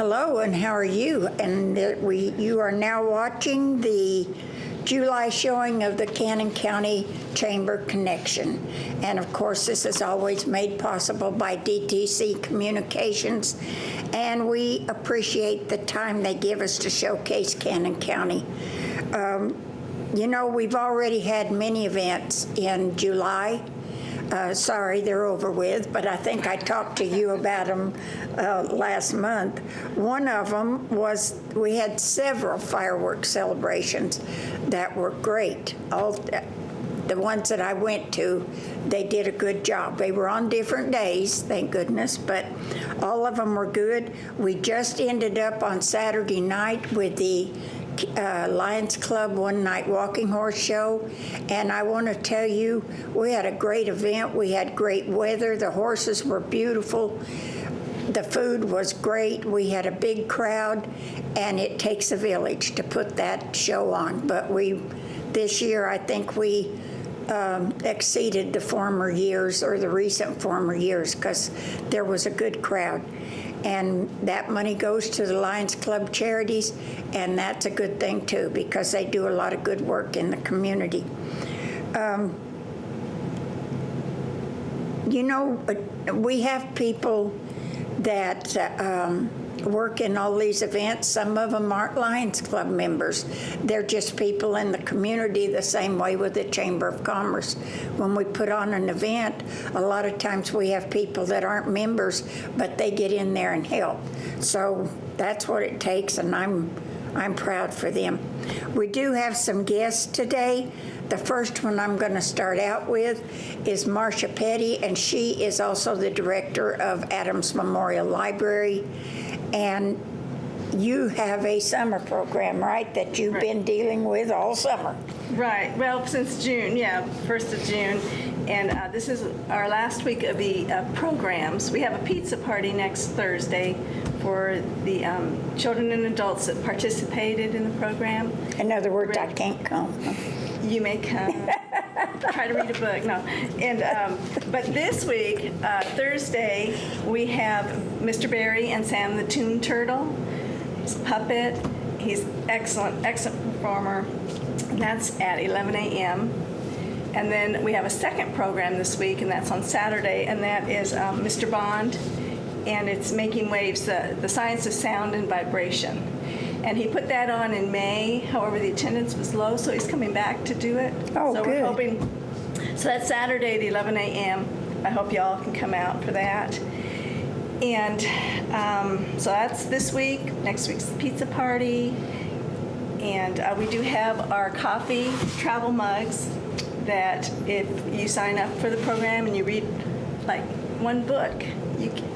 Hello, and how are you? And you are now watching the July showing of the Cannon County Chamber Connection. And of course, this is always made possible by DTC Communications, and we appreciate the time they give us to showcase Cannon County. You know, we've already had many events in July. Sorry, they're over with, but I think I talked to you about them last month. One of them was we had several fireworks celebrations that were great. All the ones that I went to, they did a good job. They were on different days, thank goodness, but all of them were good. We just ended up on Saturday night with the Lions Club One Night Walking Horse Show, and I want to tell you, we had a great event. We had great weather. The horses were beautiful. The food was great. We had a big crowd, and it takes a village to put that show on. But this year, I think we exceeded the former years, or the recent former years, because there was a good crowd. And that money goes to the Lions Club charities, and that's a good thing too, because they do a lot of good work in the community. You know, we have people that work in all these events. Some of them aren't Lions Club members. They're just people in the community, the same way with the Chamber of Commerce. When we put on an event, a lot of times we have people that aren't members, but they get in there and help. So that's what it takes, and I'm proud for them. We do have some guests today. The first one I'm going to start out with is Marcia Petty, and she is also the director of Adams Memorial Library. And you have a summer program, right, that you've been dealing with all summer? Right. Well, since June, 1st of June. And this is our last week of the programs. We have a pizza party next Thursday for the children and adults that participated in the program. In other words, I can't come. You may come. Try to read a book. No. And but this week, Thursday, we have Mr. Barry and Sam the Toon Turtle. He's a puppet. He's excellent performer. And that's at 11 a.m. And then we have a second program this week, and that's on Saturday, and that is Mr. Bond, and it's Making Waves, the Science of Sound and Vibration. And he put that on in May. However, the attendance was low, so he's coming back to do it. Oh, so good. We're hoping. So that's Saturday at 11 a.m. I hope y'all can come out for that. And so that's this week. Next week's the pizza party. And we do have our coffee travel mugs that if you sign up for the program and you read like one book, you can.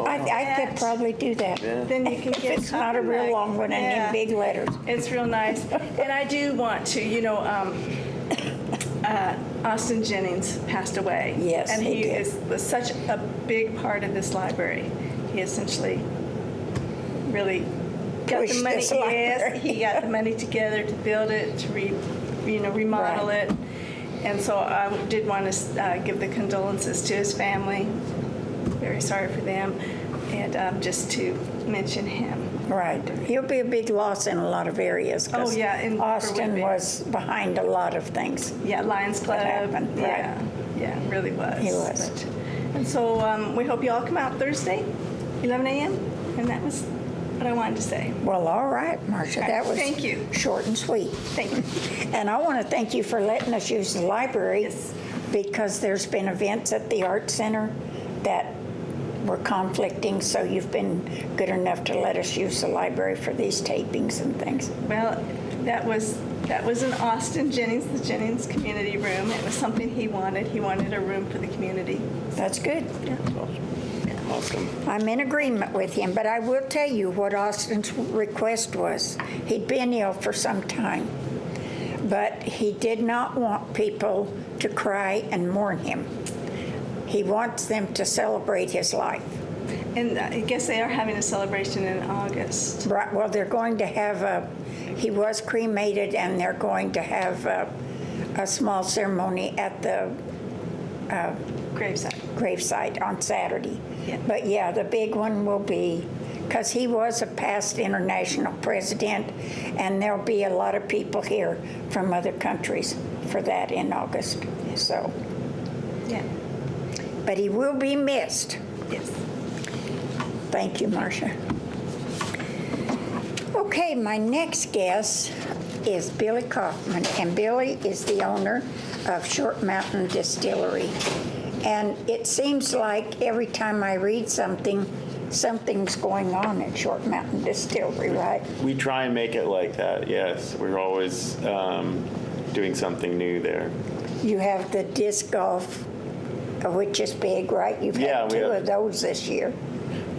I could probably do that. Yeah. Then you can get. It's not a real long one and in big letters. It's real nice. And I do want to, Austin Jennings passed away. Yes, and he was such a big part of this library. He essentially really got the money. Yes, he got the money together to build it, to remodel it. And so I did want to give the condolences to his family. Very sorry for them, and just to mention him. Right. He'll be a big loss in a lot of areas. Oh, yeah. And Austin was behind a lot of things. Yeah, Lions Club. Happened, yeah, right. Yeah, it really was. He was. And so we hope you all come out Thursday, 11 a.m., and that was what I wanted to say. Well, all right, Marcia. That was thank you. Short and sweet. Thank you. And I want to thank you for letting us use the library. Yes. Because there's been events at the Art Center that were conflicting, so you've been good enough to let us use the library for these tapings and things. Well, that was in Austin Jennings, the Jennings Community Room. It was something he wanted. He wanted a room for the community. That's good. Yeah. Awesome. I'm in agreement with him, but I will tell you what Austin's request was. He'd been ill for some time, but he did not want people to cry and mourn him. He wants them to celebrate his life. And I guess they are having a celebration in August. Right. Well, they're going to have he was cremated, and they're going to have a small ceremony at the Gravesite on Saturday. Yeah. But yeah, the big one will be because he was a past international president, and there'll be a lot of people here from other countries for that in August. So, Yeah. but he will be missed. Yes. Thank you, Marcia. Okay, my next guest is Billy Kaufman, and Billy is the owner of Short Mountain Distillery. And it seems like every time I read something, something's going on at Short Mountain Distillery, right? We try and make it like that, yes. We're always doing something new there. You have the disc golf, which is big, right? You've Yeah, had we two have- of those this year.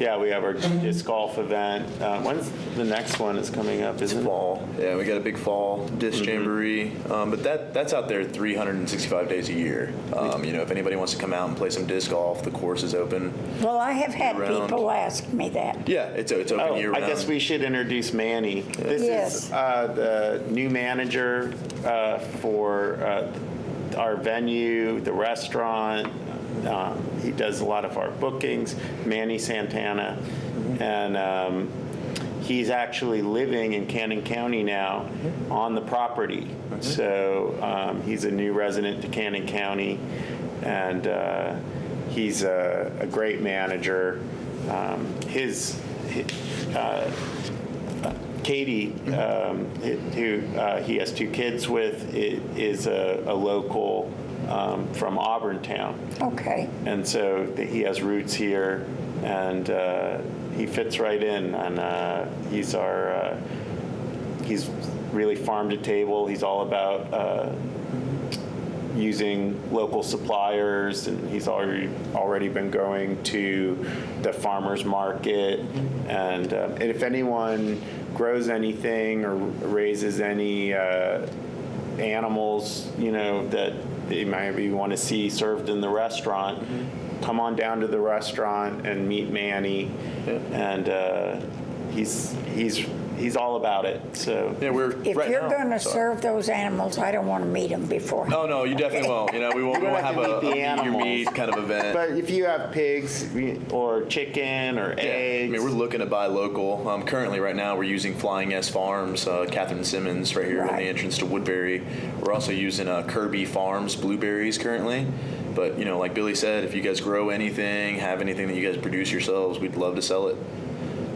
Yeah, we have our disc golf event. When's the next one is coming up, isn't it? Fall. Yeah, we got a big fall disc jamboree, but that's out there 365 days a year. If anybody wants to come out and play some disc golf, the course is open. Well, I have had Year-round. people ask me that. Yeah, it's open Oh, year I round. guess we should introduce Manny. This Yes. is the new manager for our venue, the restaurant. He does a lot of our bookings, Manny Santana. And he's actually living in Cannon County now on the property. So he's a new resident to Cannon County, and he's a great manager. Katie, who he has two kids with, is a local from Auburn town. Okay. And so he has roots here, and he fits right in. And he's really farm to table. He's all about using local suppliers, and he's already been going to the farmers market. And if anyone grows anything or raises any animals, that they maybe want to see served in the restaurant, come on down to the restaurant and meet Manny. And he's all about it. So Yeah, we're If right you're now- going to sorry. serve those animals, I don't want to meet them before. Oh no, you definitely won't. We won't don't have have to a meet the meet your animals. meat kind of event. but if you have pigs or chicken or Yeah, eggs, we're looking to buy local. Currently, right now, we're using Flying S Farms, Catherine Simmons, right here in Right. the entrance to Woodbury. We're also using Kirby Farms blueberries currently. But like Billy said, if you guys grow anything, have anything that you guys produce yourselves, we'd love to sell it.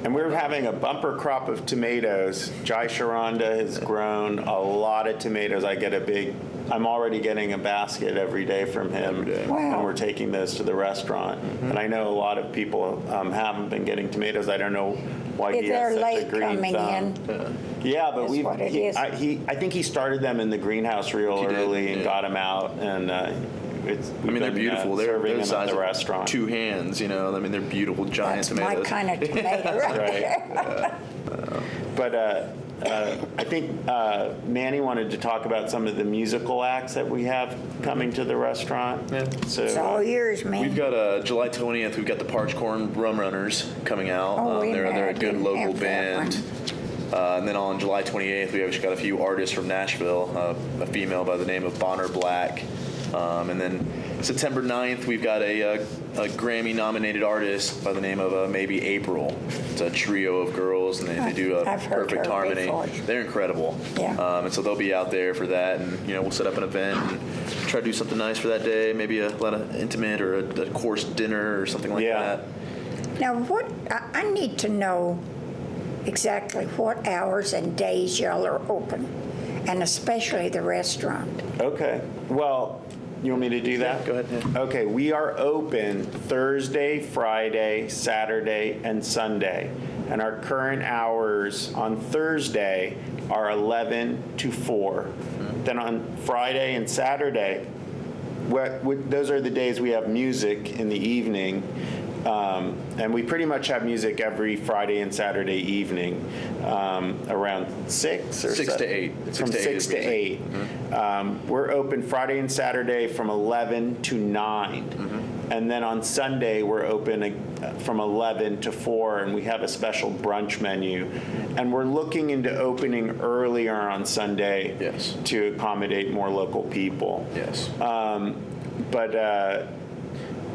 and we're having a bumper crop of tomatoes. Jai Sharonda has grown a lot of tomatoes. I'm already getting a basket every day from him. Every day. Wow. And we're taking those to the restaurant. And I know a lot of people haven't been getting tomatoes. I don't know why he They're has such a late green coming thumb. in. Yeah, but Is what it is. I think he started them in the greenhouse real He did, early and yeah. got them out, and They're beautiful. They're serving the them size at the of restaurant. 2 hands. They're beautiful, giant That's my tomatoes. kind of tomato right there. But I think Manny wanted to talk about some of the musical acts that we have coming to the restaurant. Yeah. So It's all yours, man. We've got July 20th. We've got the Parched Corn Rum Runners coming out. Oh, wait a They're minute, a I good didn't local have that band. And then on July 28th, we actually got a few artists from Nashville. A female by the name of Bonner Black. And then September 9th, we've got a Grammy-nominated artist by the name of Maybe April. It's a trio of girls, and they do a I've heard perfect her harmony. before. They're incredible. Yeah. And so they'll be out there for that, and we'll set up an event and try to do something nice for that day. Maybe a lot of intimate or a course dinner or something like Yeah. that. Now, I need to know exactly what hours and days y'all are open, and especially the restaurant. Okay. Well, you want me to do that? Go ahead. Yeah. Okay, we are open Thursday, Friday, Saturday, and Sunday. And our current hours on Thursday are 11 to 4. Then on Friday and Saturday, those are the days we have music in the evening. And we pretty much have music every Friday and Saturday evening around 6 or 6 so. to 8. From 6 to 8. We're open Friday and Saturday from 11 to 9. And then on Sunday, we're open from 11 to 4, and we have a special brunch menu. And we're looking into opening earlier on Sunday Yes. to accommodate more local people. Yes. But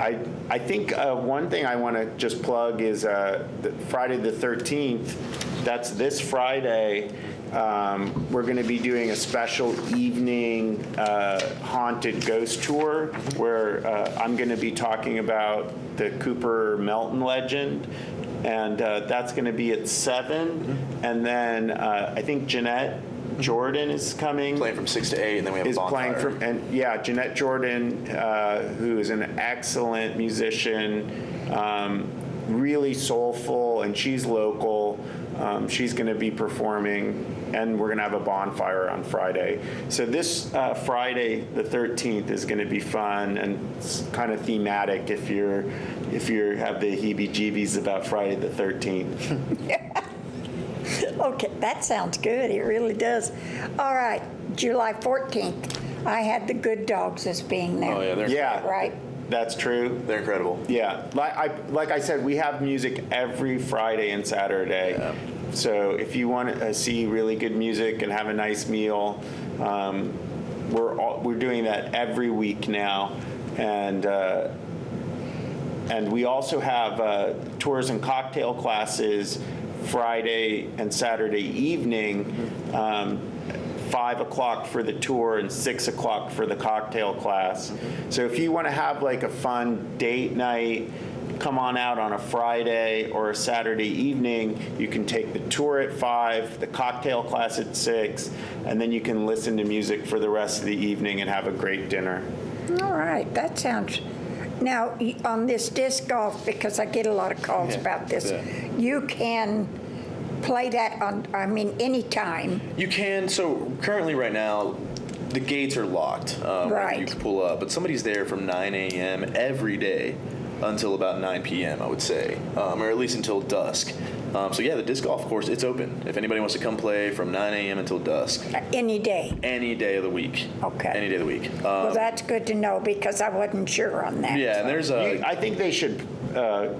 I think one thing I want to just plug is Friday the 13th. That's this Friday. We're going to be doing a special evening haunted ghost tour where I'm going to be talking about the Cooper Melton legend. And that's going to be at 7. And then I think Jeanette Jordan is coming. Playing from 6 to 8, and then we have a bonfire. Jeanette Jordan, who is an excellent musician, really soulful, and she's local. She's going to be performing, and we're going to have a bonfire on Friday. So this Friday, the 13th, is going to be fun and it's kind of thematic if you have the heebie-jeebies about Friday the 13th. Okay, that sounds good. It really does. All right, July 14th, I had the Good Dogs as being there. Oh, yeah, they're Yeah, right. that's true. They're incredible. Yeah, like I said, we have music every Friday and Saturday. Yeah. So if you want to see really good music and have a nice meal, we're doing that every week now, and we also have tours and cocktail classes Friday and Saturday evening. 5 o'clock for the tour and 6 o'clock for the cocktail class. So if you want to have like a fun date night, come on out on a Friday or a Saturday evening. You can take the tour at 5, the cocktail class at 6, and then you can listen to music for the rest of the evening and have a great dinner. All right, that sounds. Now, on this disc golf, because I get a lot of calls about this, you can play that anytime. You can. So currently, right now, the gates are locked. Right. You can pull up, but somebody's there from 9 a.m. every day until about 9 p.m., I would say, or at least until dusk. So yeah, the disc golf course, it's open. If anybody wants to come play from 9 a.m. until dusk. Any day? Any day of the week. Okay. Any day of the week. Well, that's good to know because I wasn't sure on that. Yeah, and there's I think they should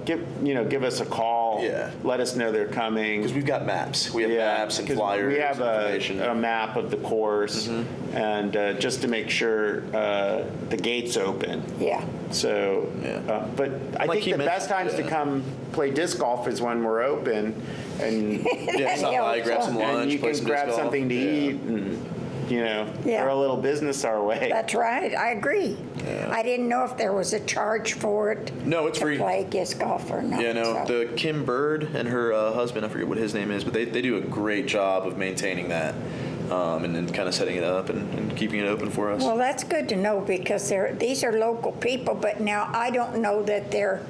give us a call. Yeah. Let us know they're coming. because we've got maps. We have maps and 'cause flyers. We have information. a map of the course, and just to make sure the gate's open. Yeah. So, Yeah. but I Like think he the best mentioned, times to come play disc golf is when we're open, and Yeah, stop by, grab some lunch, and you play can some grab disc golf. something to Yeah. eat, and Yeah. throw a little business our way. That's right. I agree. I didn't know if there was a charge for it. No, it's to free. play disc golf or not. Yeah, no, so. the Kim Bird and her husband, I forget what his name is, but they do a great job of maintaining that and then kind of setting it up and keeping it open for us. Well, that's good to know because these are local people, but now I don't know that they're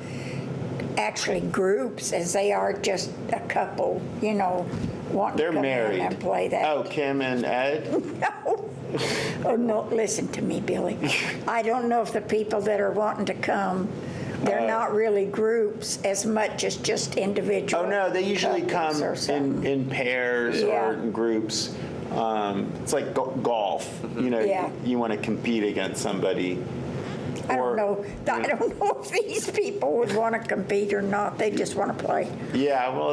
actually groups as they are just a couple, wanting They're to come married. in and play that. Oh, Kim and Ed? No. Oh, no, listen to me, Billy. I don't know if the people that are wanting to come, they're not really groups as much as just individual. Oh, no, they usually couples come or something. in pairs Yeah. or in groups. It's like golf. Yeah. You want to compete against somebody. I don't know. I don't know if these people would want to compete or not. They just want to play. Yeah, well,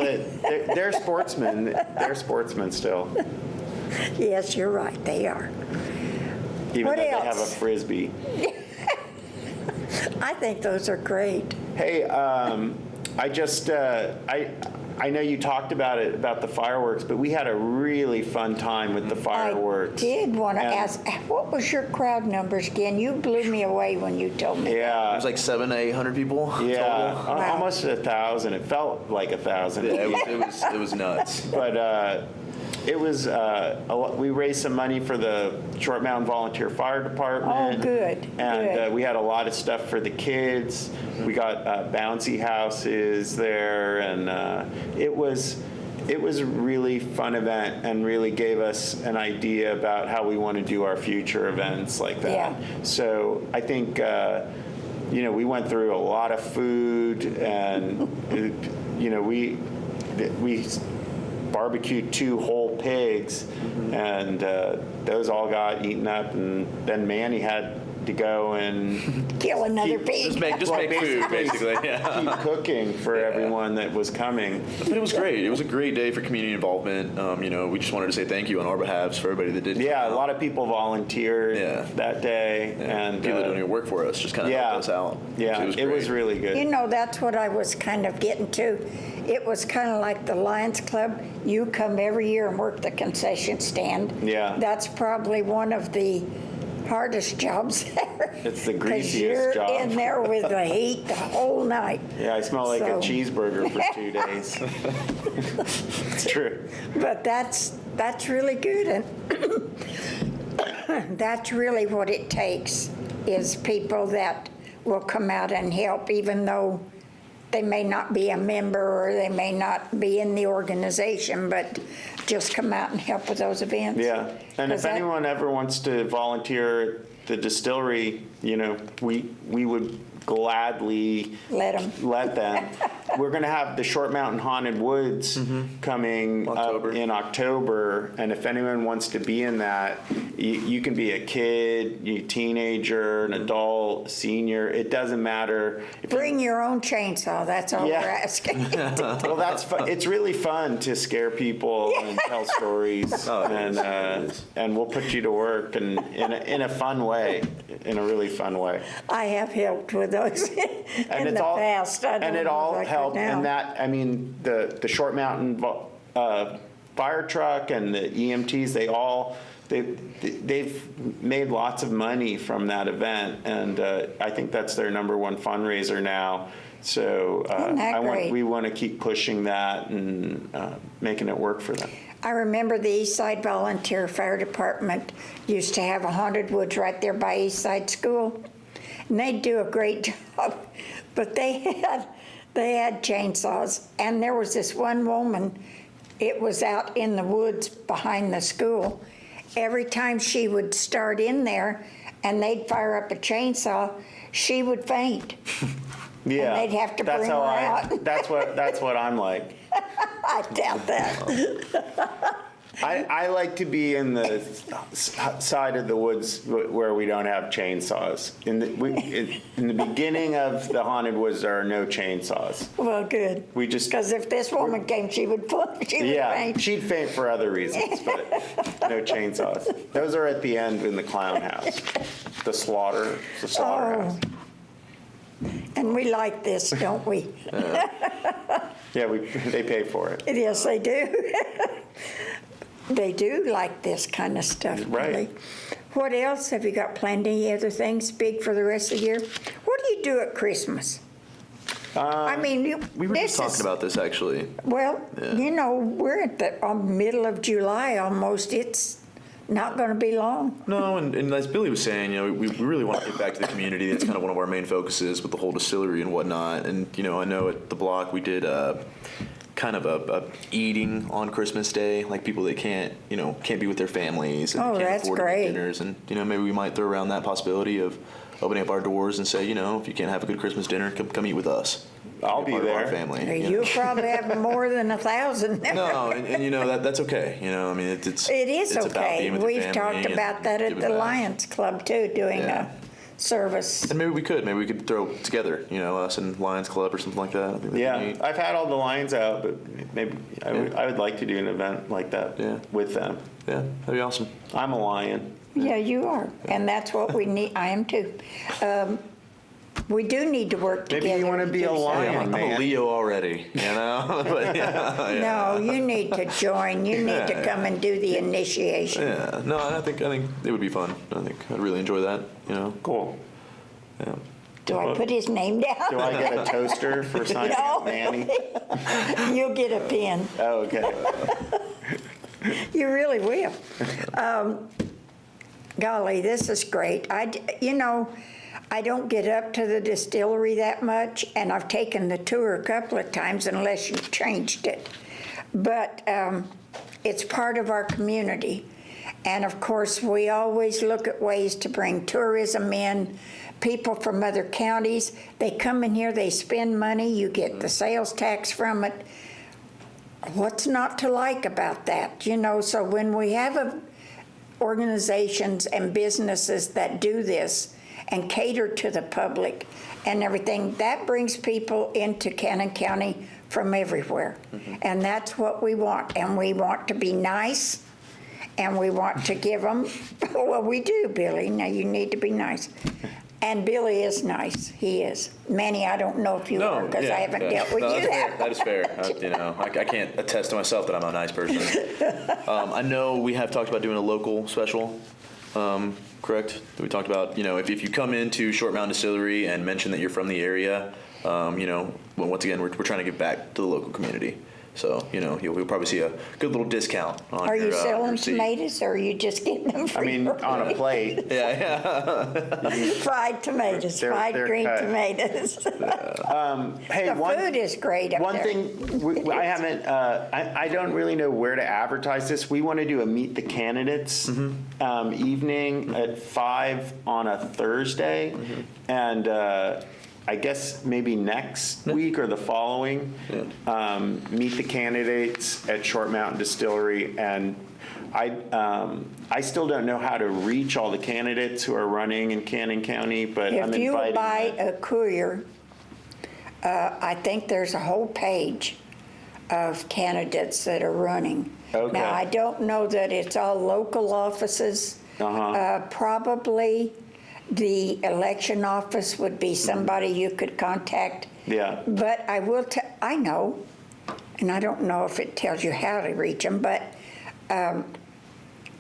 they're sportsmen. They're sportsmen still, Yes, you're right. They are. even What though they have a else? Frisbee. I think those are great. Hey, I just, I know you talked about the fireworks, but we had a really fun time with the fireworks. I did want to And- ask, what was your crowd numbers again? You blew me away when you told me. It Yeah, was like 700 to 800 people yeah, total. Wow. almost 1,000. It felt like 1,000. Yeah, it was nuts. But it was we raised some money for the Short Mountain Volunteer Fire Department. Oh, good, And good. we had a lot of stuff for the kids. We got bouncy houses there, and it was a really fun event and really gave us an idea about how we want to do our future events like that. Yeah. So I think we went through a lot of food, and we barbecued 2 whole pigs, and those all got eaten up, and then Manny had to go and Kill another Keep- pig. Just make food, basically. Yeah. keep cooking for everyone that was coming. But it was great. It was a great day for community involvement. We just wanted to say thank you on our behalves for everybody that did. Yeah, come a out. lot of people volunteered that day, and People that don't even work for us just kind of helped us out. Yeah, So it was great. really good. You know, that's what I was kind of getting to. It was kind of like the Lions Club. You come every year and work the concession stand. Yeah. That's probably one of the hardest jobs ever. It's the 'Cause greasiest job. you're in there with the heat the whole night. Yeah, I smell like a So- cheeseburger for 2 days. It's true. But that's really good, and that's really what it takes, is people that will come out and help, even though they may not be a member or they may not be in the organization, but just come out and help with those events. Yeah, and if 'Cause that- anyone ever wants to volunteer at the distillery, we would gladly Let 'em. let them. We're going to have the Short Mountain Haunted Woods coming up October. in October, and if anyone wants to be in that, you can be a kid, a teenager, an adult, senior. It doesn't matter. If you- Bring your own chainsaw, that's all we're Yeah. asking. Well, that's fun. It's really fun to scare people and tell stories, Oh, it is. and we'll put you to work and in a fun way, in a really fun way. I have helped with those And in it's the all past. I and don't it know all if I could helped. now. And that, I mean, the Short Mountain fire truck and the EMTs, they've made lots of money from that event, and I think that's their #1 fundraiser now. So Isn't that great? we want to keep pushing that and making it work for them. I remember the East Side Volunteer Fire Department used to have a haunted woods right there by East Side School, and they'd do a great job. But they had chainsaws, and there was this one woman. It was out in the woods behind the school. Every time she would start in there, and they'd fire up a chainsaw, she would faint. Yeah, they'd have to that's bring how her out. That's what I'm like. I doubt that. I like to be in the side of the woods where we don't have chainsaws. In the beginning of the haunted woods, there are no chainsaws. Well, good. We just Because if this woman came, she would yeah, faint. she'd faint for other reasons, but no chainsaws. Those are at the end in the clown house, the slaughterhouse. And we like this, don't we? Yeah, they pay for it. Yes, they do. They do like this kind of stuff, Right. really. What else have you got planned? Any other things big for the rest of the year? What do you do at Christmas? I mean, We were just this talking is, about this actually. well, Yeah. we're at the middle of July almost. It's not going to be long. No, and as Billy was saying, we really want to get back to the community. That's kind of one of our main focuses with the whole distillery and whatnot. And I know at the block we did kind of a eating on Christmas Day, like people that can't be with their families and Oh, can't that's afford to make great. dinners. And maybe we might throw around that possibility of opening up our doors and say, if you can't have a good Christmas dinner, come eat with us. I'll be Part of our there. family. You'll probably have more than 1,000 there. No, and that's okay. I mean, it's It is it's about okay. being with your We've family talked and about that at giving the back. Lions Club too, doing Yeah. a service. And maybe we could throw together, us and Lions Club or something like that. I think that'd be Yeah, neat. I've had all the lines out, but maybe I would like to do an event like that Yeah. with them. Yeah, that'd be awesome. I'm a lion. Yeah, you are. And that's what we need. I am too. We do need to work Maybe together. you wanna be a do lion. something. I'm a man. Leo already, but yeah. No, you need to join. You need to come and do the initiation. Yeah, no, I think it would be fun. I think I'd really enjoy that. Cool. Yeah. Do I put his name down? Do I get a toaster for signing No. up Manny? You'll get a pin. Oh, okay. You really will. Golly, this is great. I don't get up to the distillery that much, and I've taken the tour a couple of times unless you've changed it. But it's part of our community. And of course, we always look at ways to bring tourism in. People from other counties, they come in here, they spend money, you get the sales tax from it. What's not to like about that? So when we have organizations and businesses that do this and cater to the public and everything. That brings people into Cannon County from everywhere. And that's what we want. And we want to be nice, and we want to give them, well, we do, Billy. Now you need to be nice. And Billy is nice. He is. Manny, I don't know if you are, because I haven't dealt with you that That is fair. I can't attest to myself that I'm a nice person. I know we have talked about doing a local special, correct? That we talked about, if you come into Short Mountain Distillery and mention that you're from the area, well, once again, we're trying to give back to the local community. So, you'll probably see a good little discount on Are your you selling receipt. tomatoes, or are you just getting them for I mean, on a plate. fried tomatoes, They're fried green cut. tomatoes? Hey, The food is great up one there. thing I haven't, I don't really know where to advertise this. We want to do a Meet the Candidates evening at 5 on a Thursday. And I guess maybe next week or the following, meet the candidates at Short Mountain Distillery. And I still don't know how to reach all the candidates who are running in Cannon County, but I'm If you inviting buy them. a courier, I think there's a whole page of candidates that are running. Okay. Now, I don't know that it's all local offices. Probably the election office would be somebody you could contact. Yeah. But I will I know, and I don't know if it tells you how to reach them, but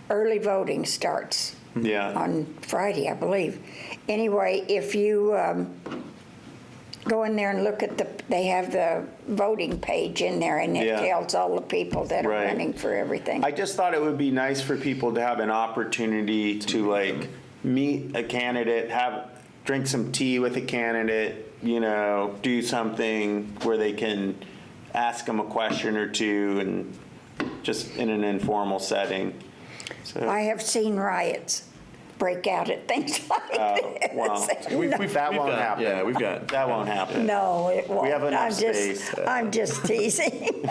early voting starts on Friday, I believe. Anyway, if you go in there and look at they have the voting page in there, and it tells all the people that are running for everything. I just thought it would be nice for people to have an opportunity to meet a candidate, drink some tea with a candidate, do something where they can ask them a question or two, and just in an informal setting. So, I have seen riots break out at things like this. well, that won't happen. Yeah, we've got. That won't happen. No, it won't. We have enough space. I'm just teasing.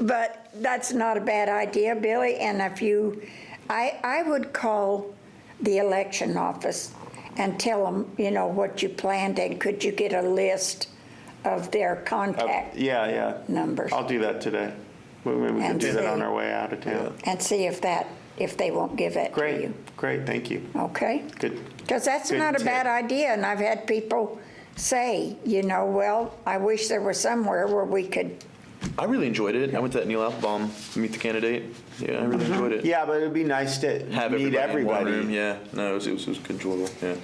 But that's not a bad idea, Billy. And I would call the election office and tell them, what you planned, and could you get a list of their contact numbers? I'll do that today. We can do that on our way out of town. And see if they won't give it to you. Great, thank you. Okay? Good. Because that's Good not a tip. bad idea, and I've had people say, well, I wish there was somewhere where we could. I really enjoyed it. I went to that Neil Applebaum Meet the Candidate. Yeah, I really enjoyed it. Yeah, but it'd be nice to Have meet everybody. In one room. everybody. Yeah, no, it was enjoyable. Yeah,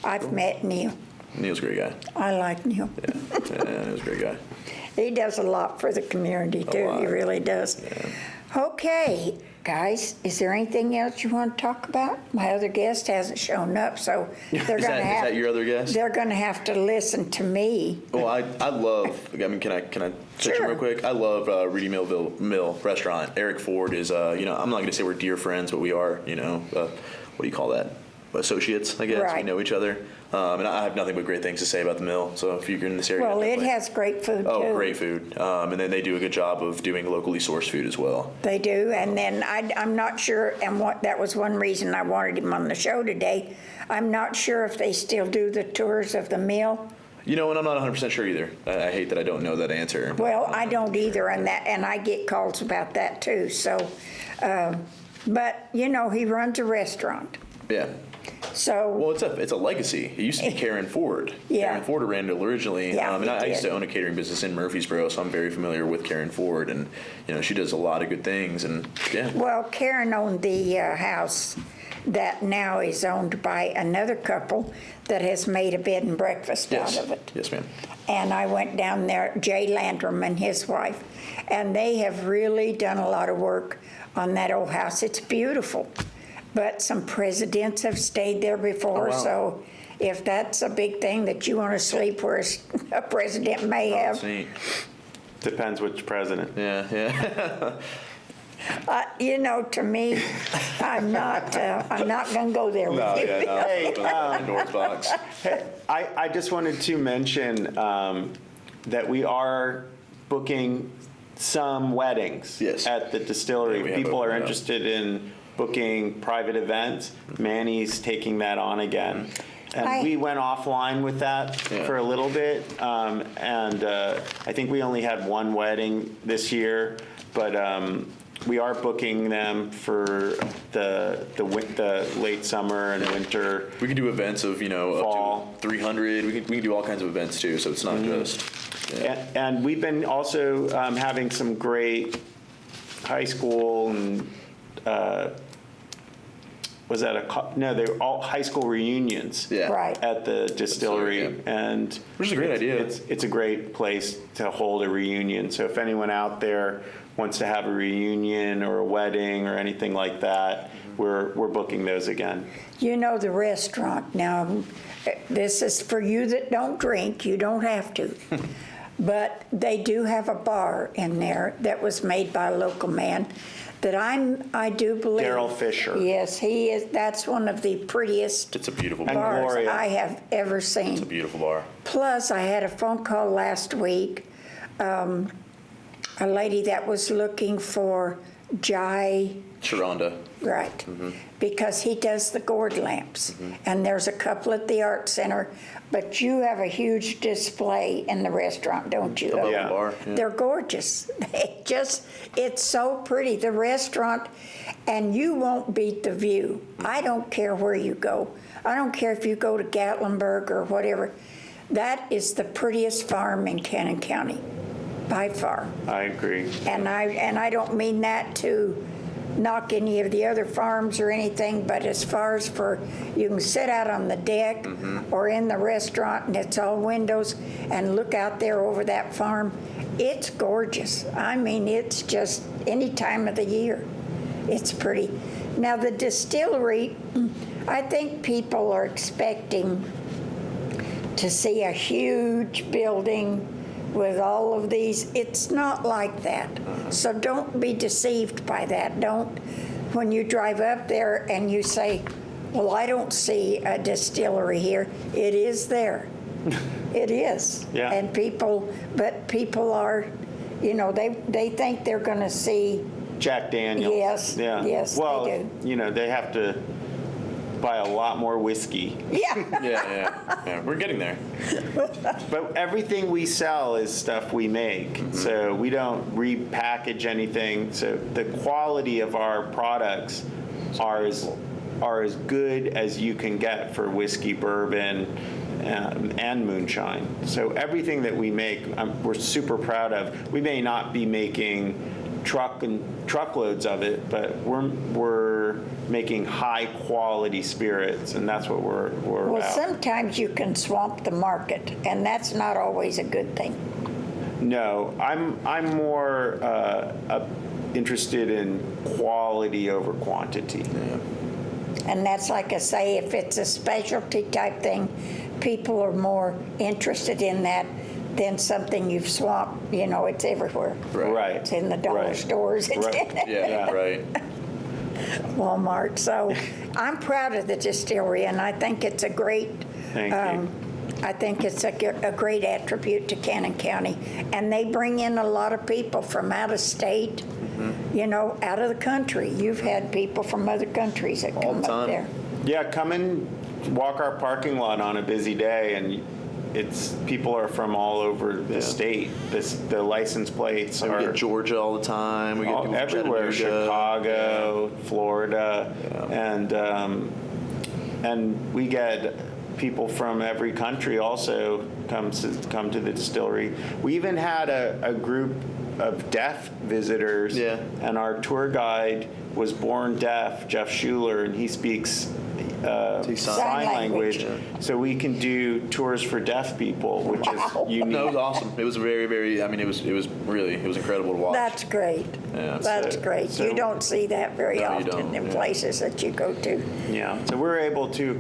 I've met Neil. Neil's a great guy. I like Neil. Yeah, he was a great guy. He does a lot for the community, too. lot. He really does. Yeah. Okay, guys, is there anything else you want to talk about? My other guest hasn't shown up, so they're going to have. Is that your other guest? They're going to have to listen to me. Well, I love. I mean, can I touch Sure. real quick? I love Reedy Mill Restaurant. Eric Ford is. I'm not going to say we're dear friends, but we are. What do you call that? Associates, I guess. Right. We know each other. And I have nothing but great things to say about the mill. So if you're in this area, Well, it definitely- has great food, too. Oh, great food. And then they do a good job of doing locally sourced food as well. They do, and then I'm not sure, and that was one reason I wanted him on the show today. I'm not sure if they still do the tours of the mill. And I'm not 100% sure either. I hate that I don't know that answer. Well, I don't either, and I get calls about that too. So, but he runs a restaurant. Yeah. So. Well, it's a legacy. It used to be Karen Ford. Yeah. Karen Ford ran it originally. Yeah, and I used did. to own a catering business in Murfreesboro, so I'm very familiar with Karen Ford. And, she does a lot of good things. And, yeah. Well, Karen owned the house that now is owned by another couple that has made a bed and breakfast Yes. out of it. Yes, ma'am. And I went down there, Jay Landrum and his wife, and they have really done a lot of work on that old house. It's beautiful. But some presidents have stayed there before, Oh, wow. so if that's a big thing that you want to sleep where a president may have, Neat. Depends which president. Yeah. to me, I'm not going to go there with you. Hey, North box. I just wanted to mention that we are booking some weddings Yes. at the distillery. Yeah, we have People are opened up. interested in booking private events. Manny's taking that on again. And we went offline with that for a little bit. And I think we only had one wedding this year, but we are booking them for the late summer and winter. We can do events of, Fall. up to 300. We can do all kinds of events too, so it's not just. Yeah. And we've been also having some great high school and they were all high school reunions Right. at the distillery. That's right, And which is a great idea. It's a great place to hold a reunion. So if anyone out there wants to have a reunion or a wedding or anything like that, we're booking those again. You know the restaurant. Now, this is for you that don't drink. You don't have to. But they do have a bar in there that was made by a local man that I do believe. Daryl Fisher. Yes, he is. That's one of the prettiest It's a beautiful And bar. bars Gloria. I have ever seen. It's a beautiful bar. Plus, I had a phone call last week, a lady that was looking for Jai, Sharonda. right, because he does the gourd lamps. And there's a couple at the Art Center, but you have a huge display in the restaurant, don't you? Above Yeah. the bar. Yeah. They're gorgeous. It's so pretty. The restaurant, and you won't beat the view. I don't care where you go. I don't care if you go to Gatlinburg or whatever. That is the prettiest farm in Cannon County, by far. I agree. And I don't mean that to knock any of the other farms or anything, but as far as you can sit out on the deck or in the restaurant and it's all windows and look out there over that farm, it's gorgeous. I mean, it's just any time of the year. It's pretty. Now, the distillery, I think people are expecting to see a huge building with all of these. It's not like that. So don't be deceived by that. When you drive up there and you say, well, I don't see a distillery here, it is there. It is. Yeah. And people are, they think they're going to see. Jack Daniels. Yes, Yeah. yes, they Well, do. They have to buy a lot more whiskey. Yeah. Yeah. We're getting there. But everything we sell is stuff we make. So we don't repackage anything. So the quality of our products are as good as you can get for whiskey, bourbon, and moonshine. So everything that we make, we're super proud of. We may not be making truckloads of it, but we're making high quality spirits, and that's what we're Well, about. sometimes you can swamp the market, and that's not always a good thing. No, I'm more interested in quality over quantity. And that's like I say, if it's a specialty type thing, people are more interested in that than something you've swamped. It's everywhere. Right. It's in the dollar stores. It's Right. in Yeah, right. Walmart. So I'm proud of the distillery, and I think it's a great. Thank you. I think it's a great attribute to Cannon County, and they bring in a lot of people from out of state, out of the country. You've had people from other countries that All come the up time. there. Yeah, come and walk our parking lot on a busy day, and people are from all over the state. The license plates We are get Georgia all the time. We get people from everywhere, Chattanooga. Chicago, Florida, and we get people from every country also come to the distillery. We even had a group of deaf visitors, and our tour guide was born deaf, Jeff Schuler, and he speaks sign language. So we can do tours for deaf people, which is unique. No, it was awesome. It was very, very. I mean, it was incredible to watch. That's great. Yeah, That's great. so- you don't see that very No, you often don't, in yeah. places that you go to. Yeah, so we're able to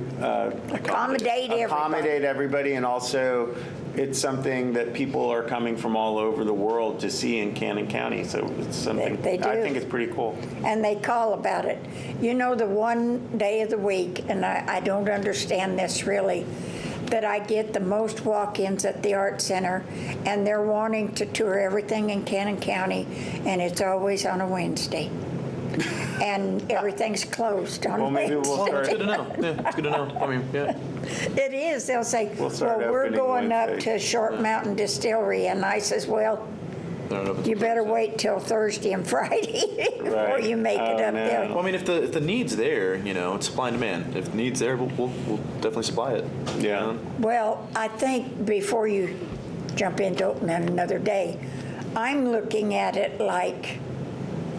Accommodate everybody, and also it's something that people are coming from all over the world to see in Cannon County. So it's something They do. I think it's pretty cool. And they call about it. The one day of the week, and I don't understand this really, that I get the most walk-ins at the Art Center, and they're wanting to tour everything in Cannon County, and it's always on a Wednesday. and everything's closed on Well, maybe we'll Wednesday. Well, it's start. good to know. Yeah, it's good to know. I mean, yeah. It is. They'll say, We'll start well, we're opening going up Wednesday. to Short Mountain Distillery. And I says, well, I don't know if it's you better wait till Thursday and Friday before Right. you make it Oh, up there. no. Well, I mean, if the need's there, it's supply and demand. If the need's there, we'll definitely supply it. Yeah. Well, I think before you jump into opening another day, I'm looking at it like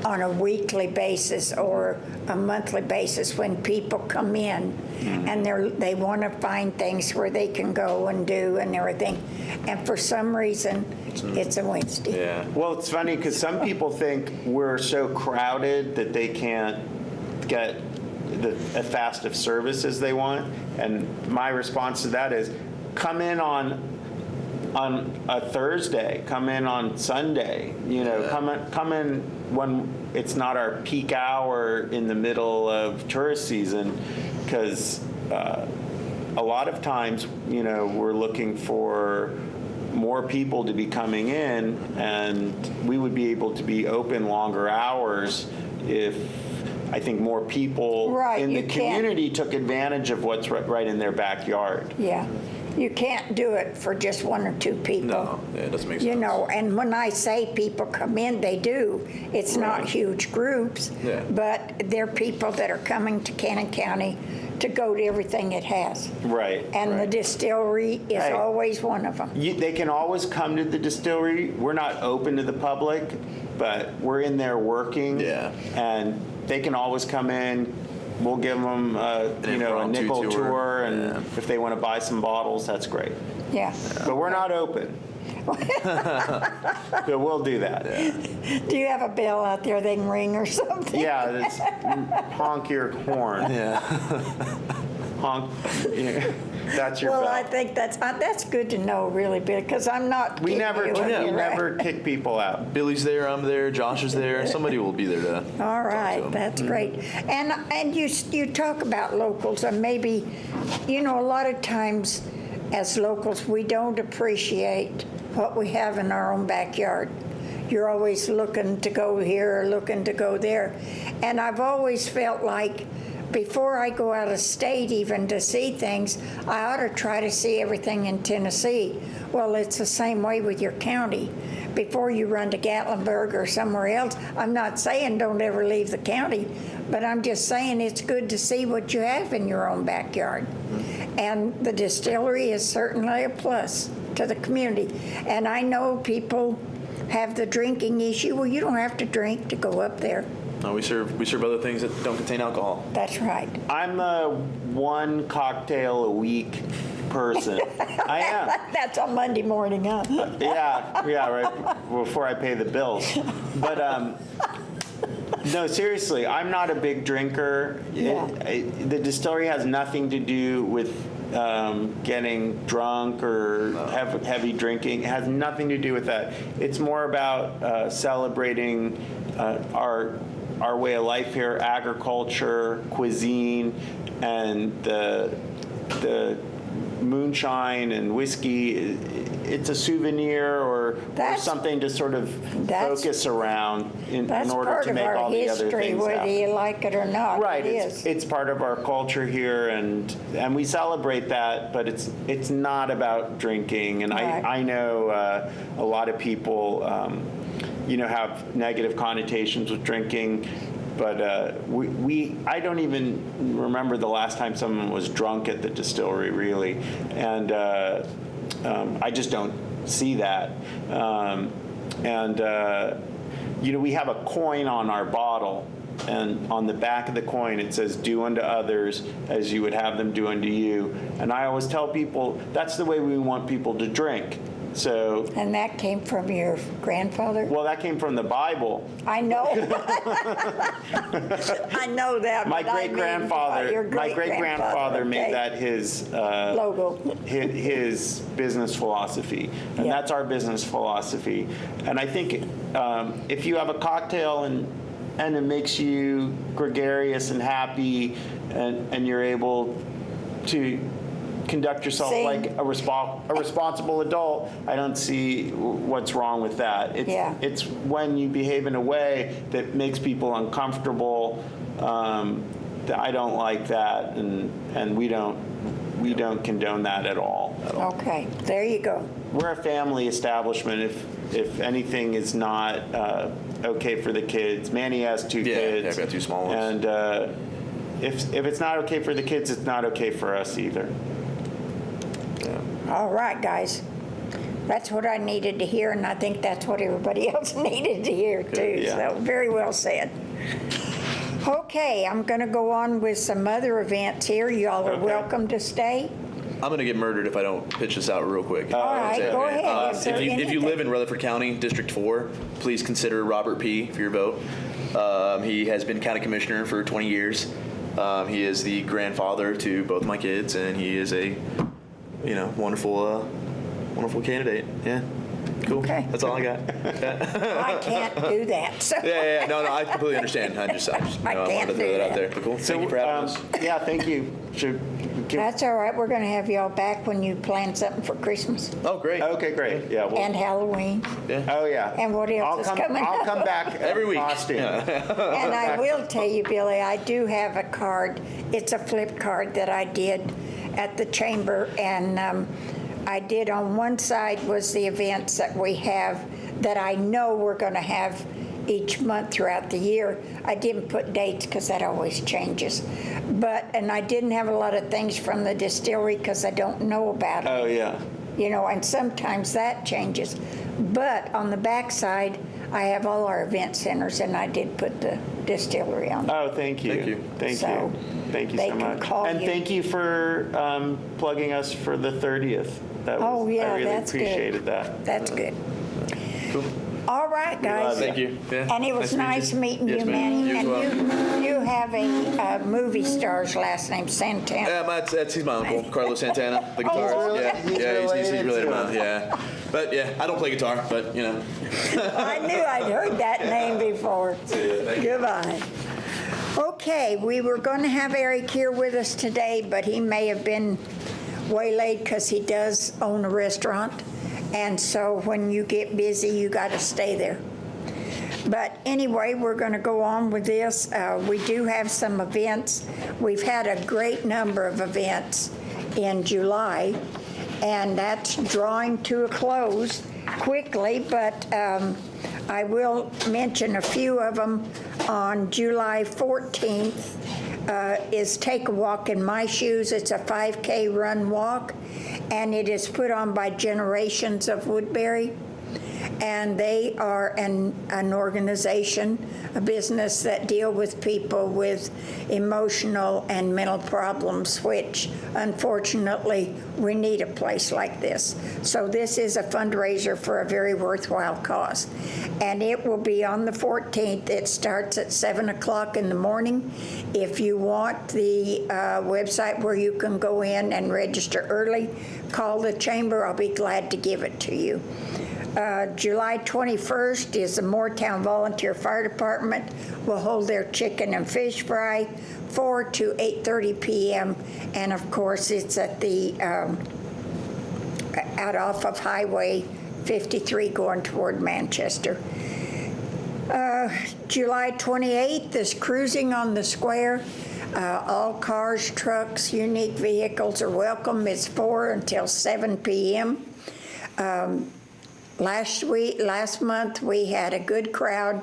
on a weekly basis or a monthly basis when people come in and they want to find things where they can go and do and everything. And for some reason, it's a Wednesday. Yeah. Well, it's funny because some people think we're so crowded that they can't get as fast of service as they want. And my response to that is, come in on a Thursday, come in on Sunday, come in when it's not our peak hour in the middle of tourist season, because a lot of times, we're looking for more people to be coming in, and we would be able to be open longer hours if I think more people Right, in the you can't- community took advantage of what's right in their backyard. Yeah. You can't do it for just one or two people. No, yeah, it doesn't make sense. And when I say people come in, they do. It's not huge groups, Yeah. but they're people that are coming to Cannon County to go to everything it has. Right. And the distillery is Right. always one of them. They can always come to the distillery. We're not open to the public, but we're in there working. Yeah. And they can always come in. We'll give them, a impromptu nickel tour. tour, and Yeah. if they want to buy some bottles, that's great. Yeah. But we're not open. So we'll do that. Do you have a bell out there they can ring or something? Yeah, it's honk your horn. Yeah. Honk. Yeah, that's your Well, bell. I think that's good to know, really, because I'm not. We kidding never, you, we you're right. never kick people out. Billy's there, I'm there, Josh is there. Somebody will be there to All talk to right, 'em. that's great. And you talk about locals, and maybe, a lot of times as locals, we don't appreciate what we have in our own backyard. You're always looking to go here or looking to go there. And I've always felt like before I go out of state even to see things, I ought to try to see everything in Tennessee. Well, it's the same way with your county. Before you run to Gatlinburg or somewhere else, I'm not saying don't ever leave the county, but I'm just saying it's good to see what you have in your own backyard. And the distillery is certainly a plus to the community. And I know people have the drinking issue. Well, you don't have to drink to go up there. No, we serve other things that don't contain alcohol. That's right. I'm a one cocktail a week person. I am. That's on Monday morning, huh? Yeah, right before I pay the bills. But no, seriously, I'm not a big drinker. Yeah. The distillery has nothing to do with getting drunk or heavy drinking. It has nothing to do with that. It's more about celebrating our way of life here, agriculture, cuisine, and the moonshine and whiskey. It's a souvenir or something to sort of focus around in order to make all the other things happen. That's part of our history, whether you like it or not. Right, It is. it's part of our culture here, and we celebrate that, but it's not about drinking. And Right. I know a lot of people, have negative connotations with drinking, but I don't even remember the last time someone was drunk at the distillery, really, and I just don't see that. We have a coin on our bottle, and on the back of the coin it says, "Do unto others as you would have them do unto you." And I always tell people that's the way we want people to drink. So, And that came from your grandfather? well, that came from the Bible. I know. I know that. My but I mean, great-grandfather, your my great-grandfather made okay. that his Logo. his business philosophy, and Yeah. that's our business philosophy. And I think if you have a cocktail and it makes you gregarious and happy, and you're able to conduct yourself See? like a responsible adult, I don't see what's wrong with that. Yeah. It's when you behave in a way that makes people uncomfortable. That I don't like that, and we don't condone that at all. Okay, there you go. We're a family establishment. If anything is not okay for the kids, Manny has 2 kids. Yeah, I've got 2 small ones. And if it's not okay for the kids, it's not okay for us either. All right, guys. That's what I needed to hear, and I think that's what everybody else needed to hear, too. yeah. So, very well said. Okay, I'm going to go on with some other events here. Y'all are Okay. welcome to stay. I'm going to get murdered if I don't pitch this out real quick. All right, go ahead. Is there If you anything? live in Rutherford County, District 4, please consider Robert P. for your vote. He has been county commissioner for 20 years. He is the grandfather to both my kids, and he is a, wonderful candidate. Yeah, cool. Okay. That's all I got. I can't do that. So. Yeah. No, I completely understand. I just I wanted can't to throw do that out that. there. But cool. Thank you for having us. Yeah, thank you. That's all right. We're going to have y'all back when you plan something for Christmas Oh, great. Okay, great. Yeah. and Halloween. Oh, yeah. And what else is coming I'll up? come back Every week. Costume. And I will tell you, Billy, I do have a card. It's a flip card that I did at the chamber, and I did on one side was the events that we have that I know we're going to have each month throughout the year. I didn't put dates because that always changes. And I didn't have a lot of things from the distillery because I don't know about it. Oh, yeah. And sometimes that changes. But on the back side, I have all our event centers, and I did put the distillery on. Oh, thank you. Thank you. Thank So you. Thank you they so can much. call And you. thank you for plugging us for the 30th. Oh, yeah, I really that's good. appreciated that. That's good. Cool. All right, guys. Thank you. Yeah. And it was nice to meet meeting you. you, Yes, ma'am. Manny. You as And well. you have a movie star's last name, Santana. Yeah, he's my uncle, Carlos Santana, the Oh, guitarist. really? Yeah, He's he's related related to to him. Yeah, but yeah, I don't play guitar, but I knew I'd heard that name before. Goodbye. Okay, we were going to have Eric here with us today, but he may have been waylaid because he does own a restaurant. And so when you get busy, you got to stay there. But anyway, we're going to go on with this. We do have some events. We've had a great number of events in July, and that's drawing to a close quickly, but I will mention a few of them. On July 14th is Take a Walk in My Shoes. It's a 5K run walk, and it is put on by Generations of Woodbury. And they are an organization, a business that deal with people with emotional and mental problems, which unfortunately we need a place like this. So this is a fundraiser for a very worthwhile cause. And it will be on the 14th. It starts at 7 o'clock in the morning. If you want the website where you can go in and register early, call the chamber. I'll be glad to give it to you. July 21st is the Moortown Volunteer Fire Department will hold their chicken and fish fry 4 to 8:30 p.m. And of course, it's at the out off of Highway 53 going toward Manchester. July 28th is Cruising on the Square. All cars, trucks, unique vehicles are welcome. It's 4 until 7 p.m. Last month, we had a good crowd,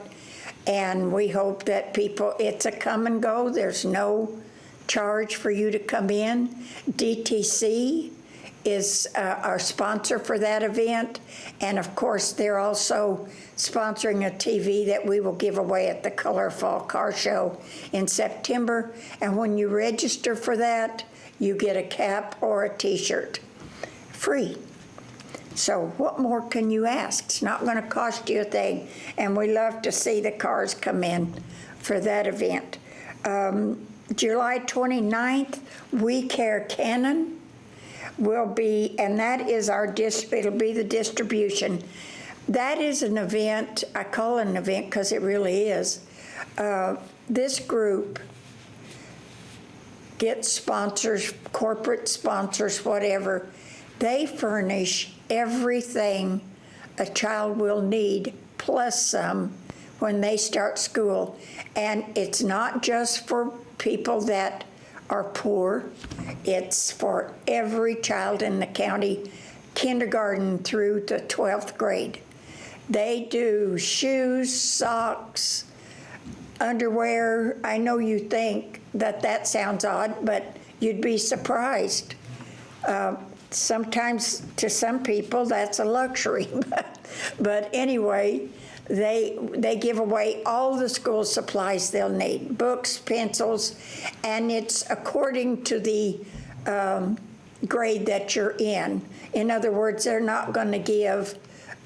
and we hope that it's a come and go. There's no charge for you to come in. DTC is our sponsor for that event, and of course, they're also sponsoring a TV that we will give away at the Color Fall Car Show in September, and when you register for that, you get a cap or a t-shirt free. So what more can you ask? It's not going to cost you a thing. And we love to see the cars come in for that event. July 29th, We Care Cannon will be, and that is it'll be the distribution. That is an event, I call it an event because it really is. This group get sponsors, corporate sponsors, whatever. They furnish everything a child will need, plus some, when they start school. And it's not just for people that are poor. It's for every child in the county, kindergarten through the 12th grade. They do shoes, socks, underwear. I know you think that that sounds odd, but you'd be surprised. Sometimes to some people that's a luxury, but anyway, they give away all the school supplies they'll need, books, pencils, and it's according to the grade that you're in. In other words, they're not going to give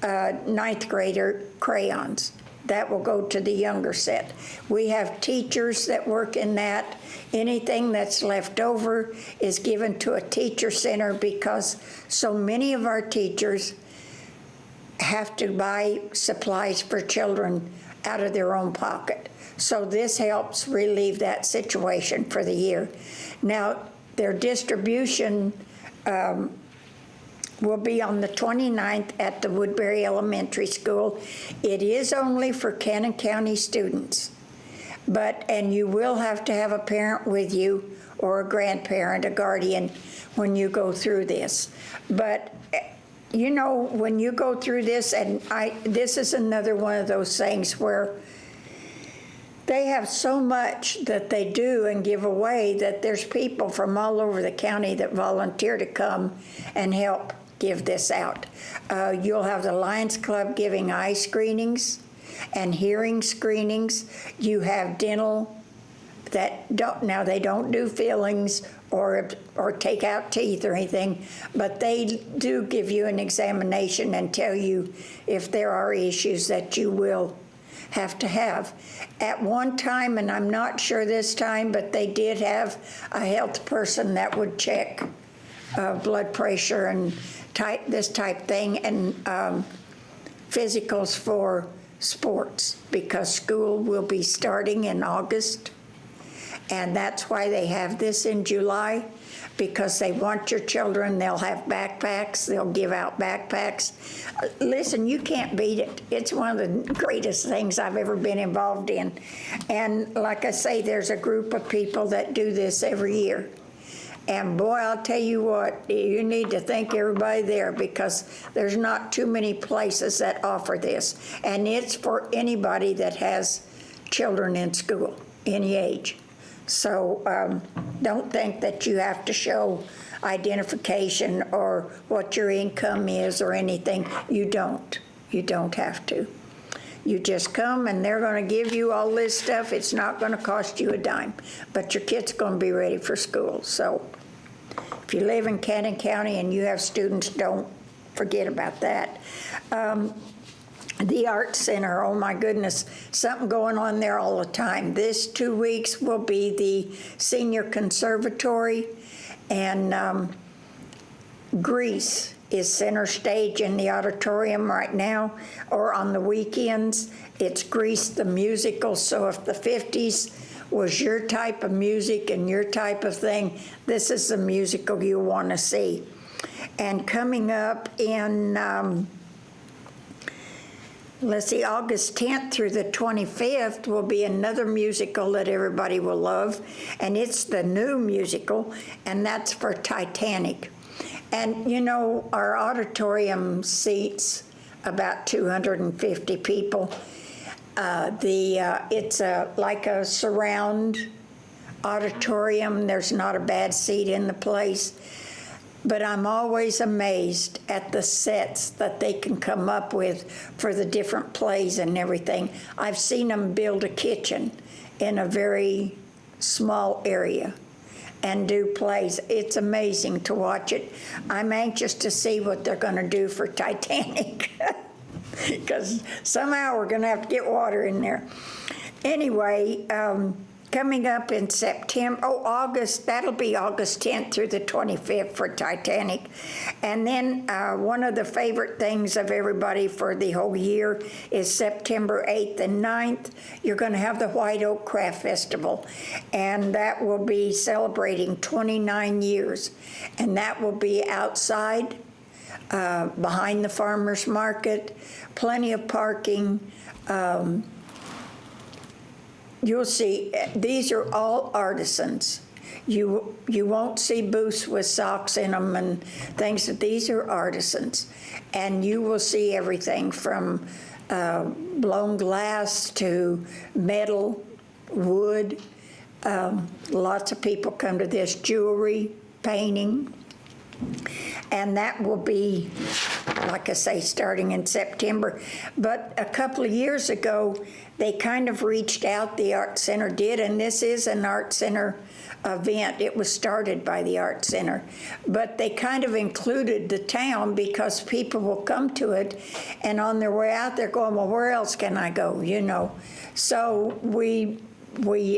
ninth grader crayons. That will go to the younger set. We have teachers that work in that. Anything that's left over is given to a teacher center because so many of our teachers have to buy supplies for children out of their own pocket. So this helps relieve that situation for the year. Now, their distribution will be on the 29th at the Woodbury Elementary School. It is only for Cannon County students, and you will have to have a parent with you or a grandparent, a guardian, when you go through this. But you know, when you go through this, and this is another one of those things where they have so much that they do and give away that there's people from all over the county that volunteer to come and help give this out. You'll have the Lions Club giving eye screenings and hearing screenings. You have dental that they don't do fillings or take out teeth or anything, but they do give you an examination and tell you if there are issues that you will have to have. At one time, and I'm not sure this time, but they did have a health person that would check blood pressure and this type thing, and physicals for sports, because school will be starting in August. And that's why they have this in July, because they want your children. They'll have backpacks. They'll give out backpacks. Listen, you can't beat it. It's one of the greatest things I've ever been involved in. And like I say, there's a group of people that do this every year. And boy, I'll tell you what, you need to thank everybody there, because there's not too many places that offer this. And it's for anybody that has children in school, any age. So don't think that you have to show identification or what your income is or anything. You don't. You don't have to. You just come and they're going to give you all this stuff. It's not going to cost you a dime, but your kid's going to be ready for school. So if you live in Cannon County and you have students, don't forget about that. The Art Center, oh my goodness, something going on there all the time. This 2 weeks will be the Senior Conservatory, and Grease is center stage in the auditorium right now, or on the weekends. It's Grease the musical, so if the 50s was your type of music and your type of thing, this is the musical you want to see. And coming up in let's see, August 10th through the 25th will be another musical that everybody will love, and it's the new musical, and that's for Titanic. And you know, our auditorium seats about 250 people. It's like a surround auditorium. There's not a bad seat in the place. But I'm always amazed at the sets that they can come up with for the different plays and everything. I've seen them build a kitchen in a very small area and do plays. It's amazing to watch it. I'm anxious to see what they're going to do for Titanic, because somehow we're going to have to get water in there. Anyway, coming up in September, August, that'll be August 10th through the 25th for Titanic. And then one of the favorite things of everybody for the whole year is September 8th and 9th. You're going to have the White Oak Craft Festival, and that will be celebrating 29 years. And that will be outside, behind the farmer's market, plenty of parking. You'll see, these are all artisans. You won't see booths with socks in them and things. These are artisans. And you will see everything from blown glass to metal, wood. Lots of people come to this, jewelry, painting. And that will be, like I say, starting in September. But a couple of years ago, they kind of reached out, the Art Center did, and this is an Art Center event. It was started by the Art Center. But they kind of included the town because people will come to it, and on their way out, they're going, well, where else can I go, you know? So we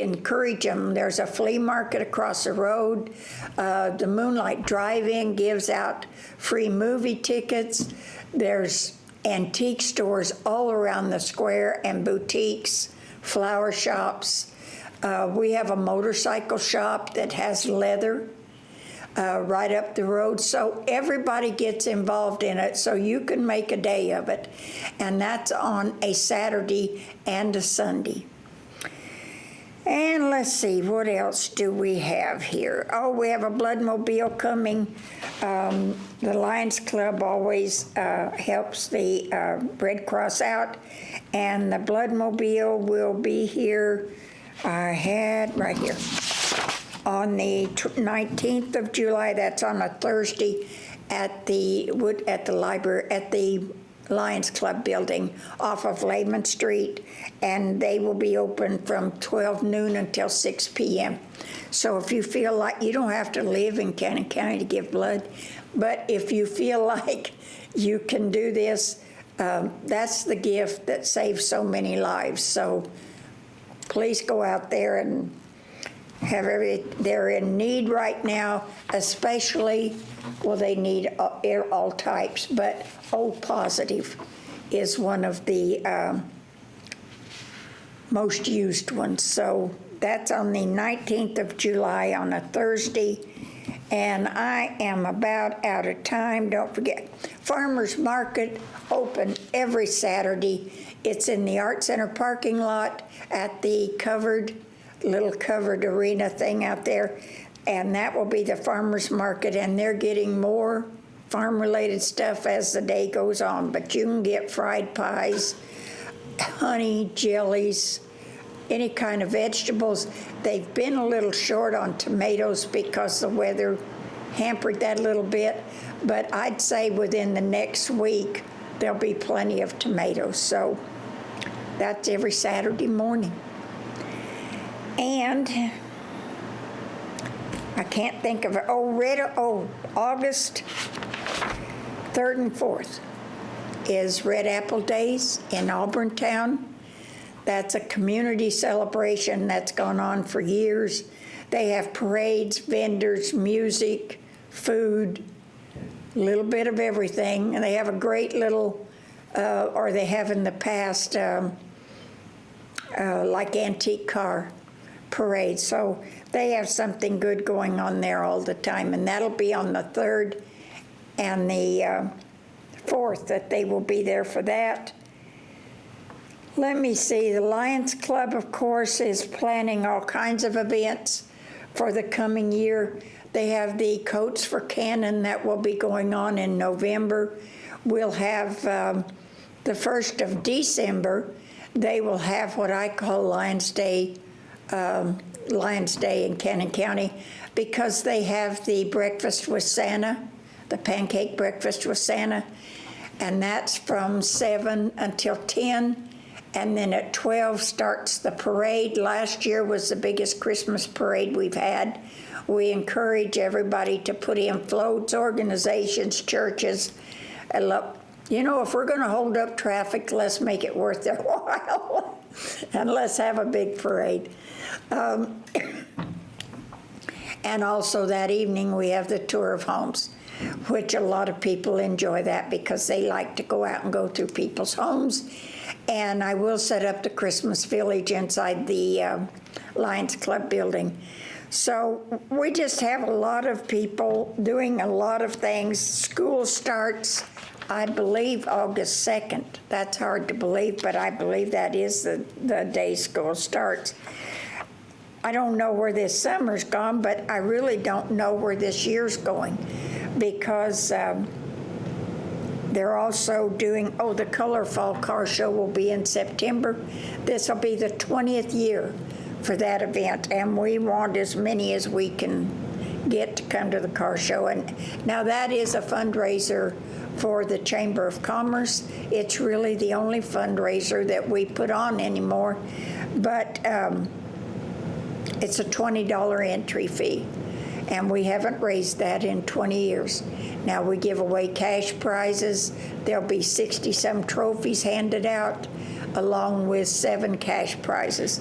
encourage them. There's a flea market across the road. The Moonlight Drive-In gives out free movie tickets. There's antique stores all around the square and boutiques, flower shops. We have a motorcycle shop that has leather right up the road. So everybody gets involved in it, so you can make a day of it. And that's on a Saturday and a Sunday. And let's see, what else do we have here? Oh, we have a Bloodmobile coming. The Lions Club always helps the Red Cross out. And the Bloodmobile will be here, I had right here, on the 19th of July. That's on a Thursday at the library, at the Lions Club building off of Lehman Street, and they will be open from 12 noon until 6 p.m. So if you feel like, you don't have to live in Cannon County to give blood, but if you feel like you can do this, that's the gift that saves so many lives. So please go out there and have they're in need right now, especially, well, they need all types, but O positive is one of the most used ones. So that's on the 19th of July on a Thursday. And I am about out of time. Don't forget, Farmers Market open every Saturday. It's in the Art Center parking lot at the little covered arena thing out there, and that will be the farmers market, and they're getting more farm-related stuff as the day goes on. But you can get fried pies, honey, jellies, any kind of vegetables. They've been a little short on tomatoes because the weather hampered that a little bit, but I'd say within the next week there'll be plenty of tomatoes. So that's every Saturday morning. And I can't think of it. August 3rd and 4th is Red Apple Days in Auburn town. That's a community celebration that's gone on for years. They have parades, vendors, music, food, a little bit of everything. And they have a great little, or they have in the past, like antique car parade. So they have something good going on there all the time, and that'll be on the 3rd and the 4th that they will be there for that. Let me see, the Lions Club, of course, is planning all kinds of events for the coming year. They have the Coats for Cannon that will be going on in November. We'll have the 1st of December, they will have what I call Lions Day in Cannon County, because they have the breakfast with Santa, the pancake breakfast with Santa, and that's from 7 until 10, and then at 12 starts the parade. Last year was the biggest Christmas parade we've had. We encourage everybody to put in floats, organizations, churches. You know, if we're going to hold up traffic, let's make it worth their while. And let's have a big parade. And also that evening, we have the tour of homes, which a lot of people enjoy that because they like to go out and go through people's homes. And I will set up the Christmas Village inside the Lions Club building. So we just have a lot of people doing a lot of things. School starts, I believe, August 2nd. That's hard to believe, but I believe that is the day school starts. I don't know where this summer's gone, but I really don't know where this year's going because they're also doing, the Color Fall Car Show will be in September. This will be the 20th year for that event, and we want as many as we can get to come to the car show. And now that is a fundraiser for the Chamber of Commerce. It's really the only fundraiser that we put on anymore, but it's a $20 entry fee, and we haven't raised that in 20 years. Now we give away cash prizes. There'll be 60-some trophies handed out, along with 7 cash prizes.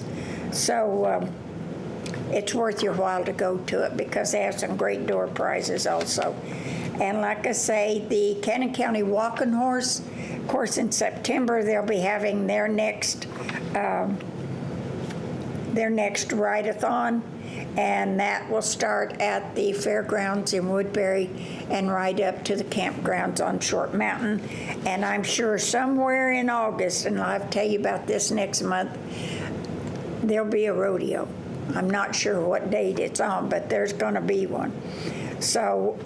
So it's worth your while to go to it because they have some great door prizes also. And like I say, the Cannon County Walking Horse, of course, in September they'll be having their next ride-a-thon, and that will start at the fairgrounds in Woodbury and ride up to the campgrounds on Short Mountain. And I'm sure somewhere in August, and I'll tell you about this next month, there'll be a rodeo. I'm not sure what date it's on, but there's going to be one. So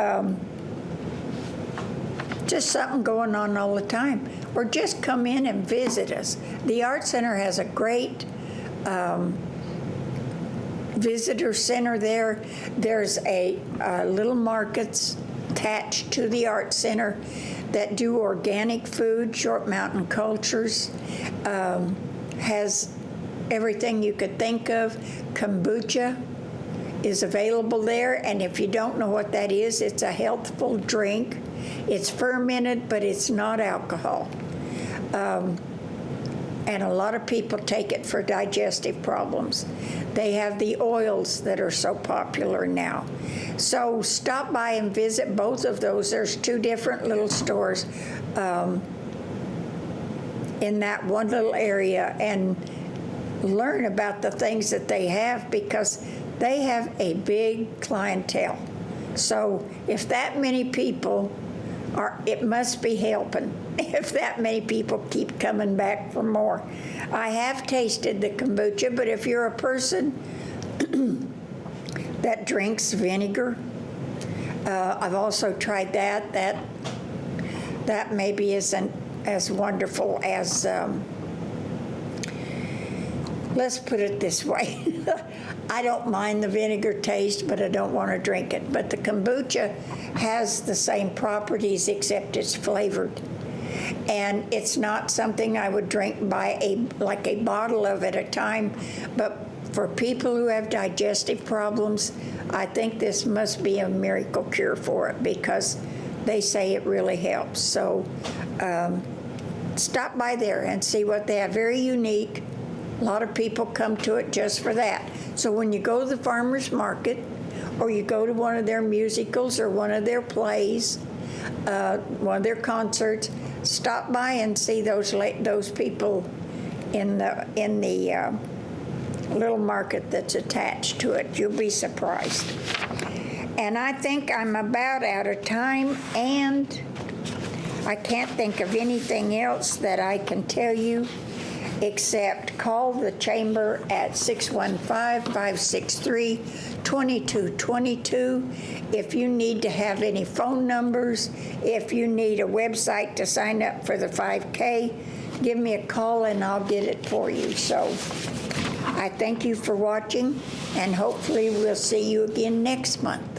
just something going on all the time. Or just come in and visit us. The Art Center has a great visitor center there. There's a little markets attached to the Art Center that do organic food. Short Mountain Cultures has everything you could think of. Kombucha is available there, and if you don't know what that is, it's a healthful drink. It's fermented, but it's not alcohol. And a lot of people take it for digestive problems. They have the oils that are so popular now. So stop by and visit both of those. There's 2 different little stores in that one little area, and learn about the things that they have because they have a big clientele. So if that many people are, it must be helping if that many people keep coming back for more. I have tasted the kombucha, but if you're a person that drinks vinegar, I've also tried that. That maybe isn't as wonderful as, let's put it this way. I don't mind the vinegar taste, but I don't want to drink it. But the kombucha has the same properties except it's flavored. And it's not something I would drink by like a bottle of at a time. But for people who have digestive problems, I think this must be a miracle cure for it because they say it really helps. So stop by there and see what they have. Very unique. A lot of people come to it just for that. So when you go to the farmer's market or you go to one of their musicals or one of their plays, one of their concerts, stop by and see those people in the little market that's attached to it. You'll be surprised. And I think I'm about out of time, and I can't think of anything else that I can tell you except call the chamber at 615-563-2222 if you need to have any phone numbers, if you need a website to sign up for the 5K, give me a call and I'll get it for you. So I thank you for watching, and hopefully we'll see you again next month.